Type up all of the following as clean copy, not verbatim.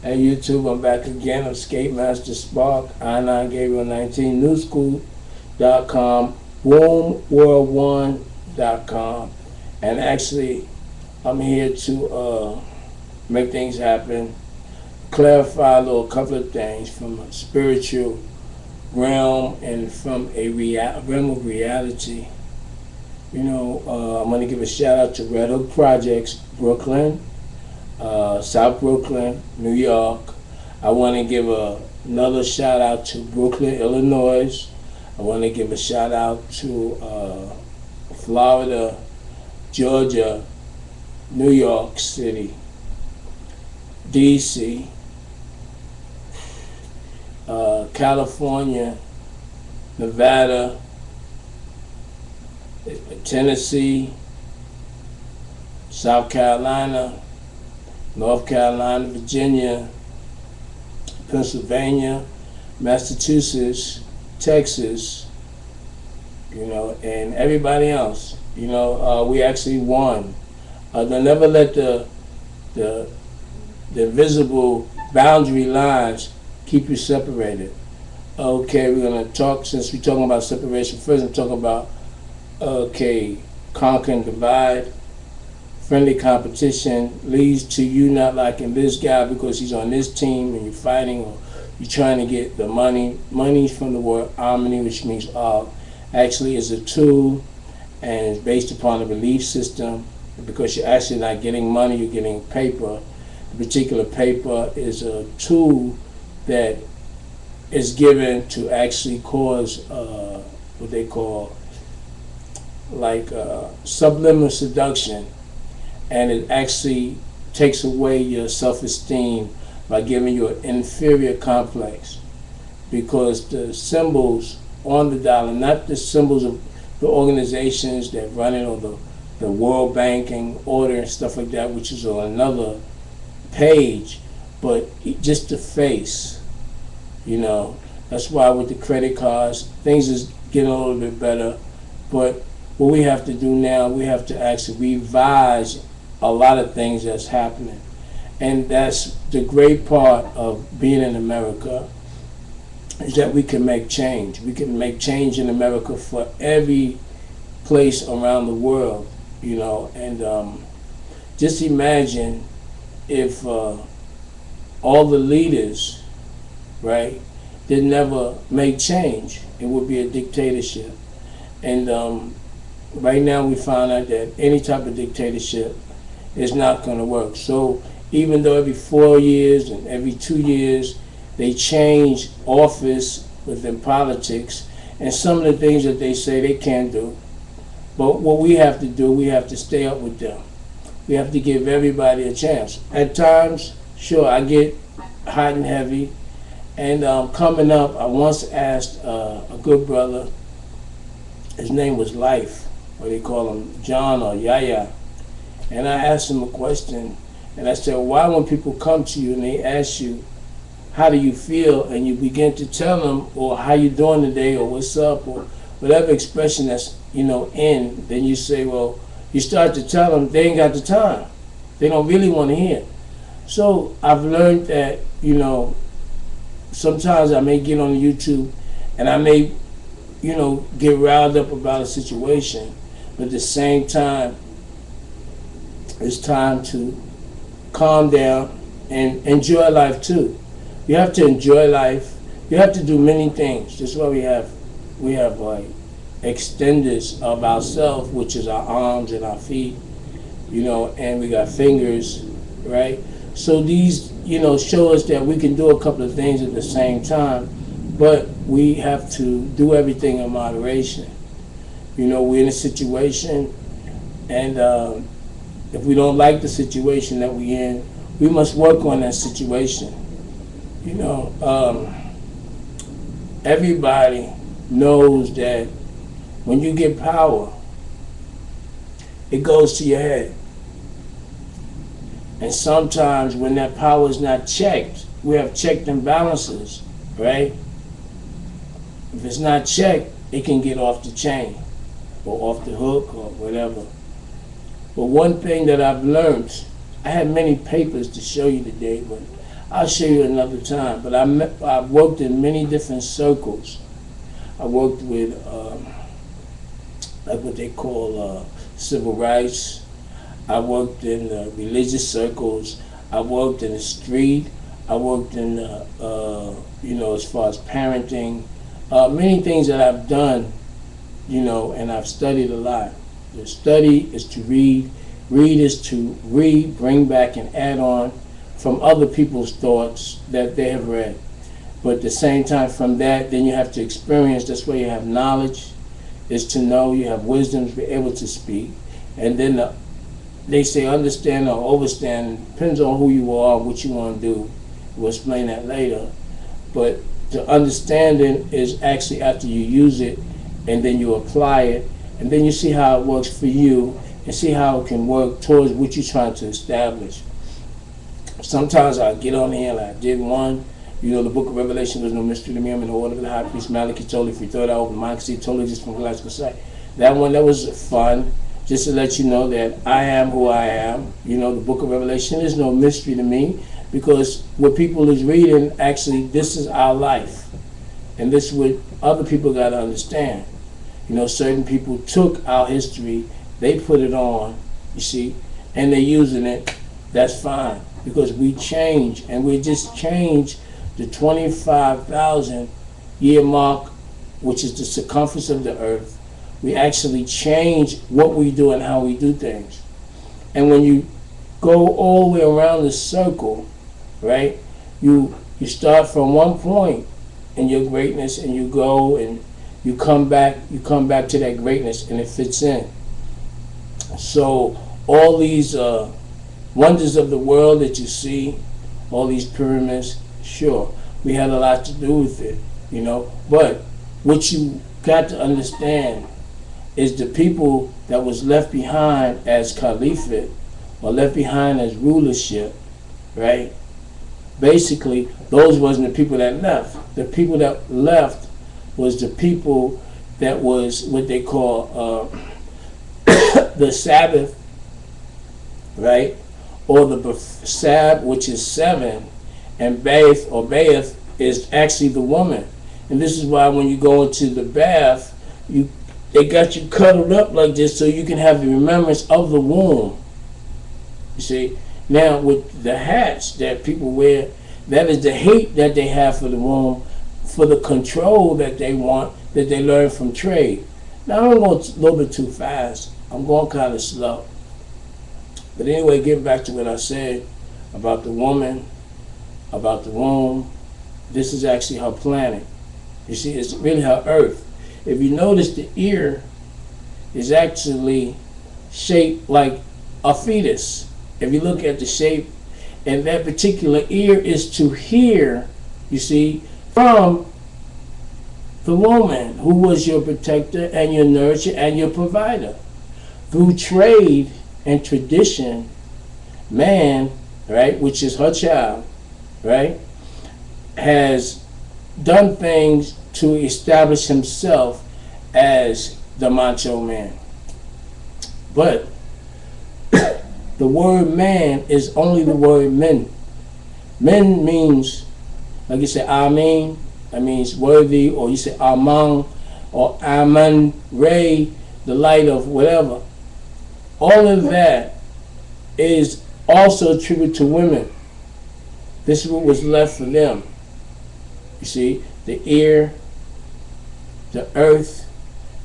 Hey YouTube, I'm back again. I'm SKATEMASTER Spark, I9 Gabriel 19, newschool.com, boomworld1.com, and actually I'm here to make things happen, clarify a little couple of things from a spiritual realm and from a realm of reality. I'm going to give a shout out to Red Hook Projects, Brooklyn, South Brooklyn, New York. I want to give another shout out to Brooklyn, Illinois. I want to give a shout out to Florida, Georgia, New York City, DC, California, Nevada, Tennessee, South Carolina, North Carolina, Virginia, Pennsylvania, Massachusetts, Texas, and everybody else. We actually won. They'll never let the visible boundary lines keep you separated. Okay, we're gonna talk, since we're talking about separation, first I'm talking about, conquer and divide. Friendly competition leads to you not liking this guy because he's on this team and you're fighting, or you're trying to get the money. Money from the word harmony, which means all. Actually is a tool and is based upon a belief system, because you're actually not getting money, you're getting paper. The particular paper is a tool that is given to actually cause what they call subliminal seduction, and it actually takes away your self-esteem by giving you an inferior complex, because the symbols on the dollar, not the symbols of the organizations that run it, or the World Banking Order and stuff like that, which is on another page, but just the face. That's why with the credit cards, things is getting a little bit better, but what we have to do now, we have to actually revise a lot of things that's happening. And that's the great part of being in America, is that we can make change. We can make change in America for every place around the world, and just imagine if all the leaders, right, did never make change. It would be a dictatorship. And right now we found out that any type of dictatorship is not going to work. So even though every 4 years and every 2 years they change office within politics, and some of the things that they say they can't do, but what we have to do, we have to stay up with them. We have to give everybody a chance. At times, sure, I get hot and heavy, and coming up, I once asked a good brother, his name was Life, or they call him John or Yaya, and I asked him a question, and I said, why when people come to you and they ask you, how do you feel, and you begin to tell them, or how you doing today, or what's up, or whatever expression that's, in, then you say, well, you start to tell them they ain't got the time. They don't really want to hear. So I've learned that, sometimes I may get on YouTube and I may, get riled up about a situation, but at the same time, it's time to calm down and enjoy life too. You have to enjoy life. You have to do many things. That's why we have like extenders of ourselves, which is our arms and our feet, and we got fingers, right? So these, show us that we can do a couple of things at the same time, but we have to do everything in moderation. We're in a situation, and if we don't like the situation that we're in, we must work on that situation. Everybody knows that when you get power, it goes to your head. And sometimes when that power is not checked, we have checked and balances, right? If it's not checked, it can get off the chain or off the hook or whatever. But one thing that I've learned, I had many papers to show you today, but I'll show you another time. But I've worked in many different circles. I worked with like what they call civil rights. I worked in religious circles. I worked in the street. I worked in as far as parenting. Many things that I've done, and I've studied a lot. The study is to read. Read is to bring back and add on from other people's thoughts that they have read. But at the same time, from that, then you have to experience. That's where you have knowledge, is to know. You have wisdom to be able to speak. And then they say understand or overstand. Depends on who you are, what you want to do. We'll explain that later. But the understanding is actually after you use it, and then you apply it, and then you see how it works for you, and see how it can work towards what you're trying to establish. Sometimes I get on here and I did one. The book of Revelation was no mystery to me. I'm in the order of the high priest, Malachi told if you thought I opened my see totally just from classical sight. That one, that was fun, just to let you know that I am who I am. The book of Revelation is no mystery to me, because what people is reading, actually, this is our life. And this is what other people got to understand. Certain people took our history, they put it on, you see, and they're using it. That's fine, because we change, and we just changed the 25,000 year mark, which is the circumference of the earth. We actually change what we do and how we do things. And when you go all the way around the circle, right, you start from one point in your greatness, and you go and you come back to that greatness, and it fits in. So all these wonders of the world that you see, all these pyramids, sure, we had a lot to do with it, but what you got to understand is the people that was left behind as caliphate, or left behind as rulership, right? Basically, those wasn't the people that left. The people that left was the people that was what they call the Sabbath, right? Or the Sab, which is 7, and Bath is actually the woman. And this is why when you go into the bath, they got you cuddled up like this so you can have the remembrance of the womb. You see? Now with the hats that people wear, that is the hate that they have for the womb, for the control that they want, that they learn from trade. Now I'm going a little bit too fast. I'm going kind of slow. But anyway, getting back to what I said about the woman, about the womb, this is actually her planet. You see, it's really her earth. If you notice, the ear is actually shaped like a fetus. If you look at the shape, and that particular ear is to hear, you see, from the woman who was your protector and your nurturer and your provider. Through trade and tradition, man, right, which is her child, right, has done things to establish himself as the macho man. But the word man is only the word men. Men means, like you say, Amen, that means worthy, or you say Amang, or Aman, Ray, the light of whatever. All of that is also attributed to women. This is what was left for them. You see, the ear, the earth,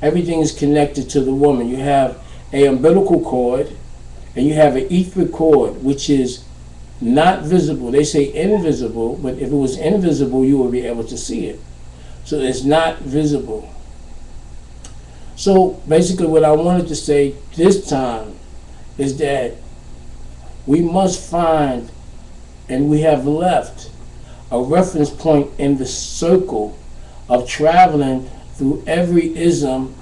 everything is connected to the woman. You have an umbilical cord, and you have an etheric cord, which is not visible. They say invisible, but if it was invisible, you would be able to see it. So it's not visible. So basically what I wanted to say this time is that we must find, and we have left, a reference point in the circle of traveling through every ism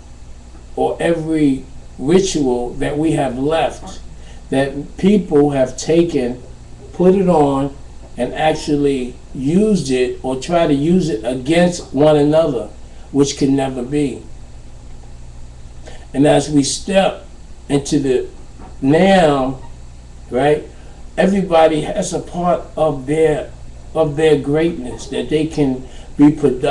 or every ritual that we have left, that people have taken, put it on, and actually used it or try to use it against one another, which can never be. And as we step into the now, right, everybody has a part of their of their greatness, that they can be productive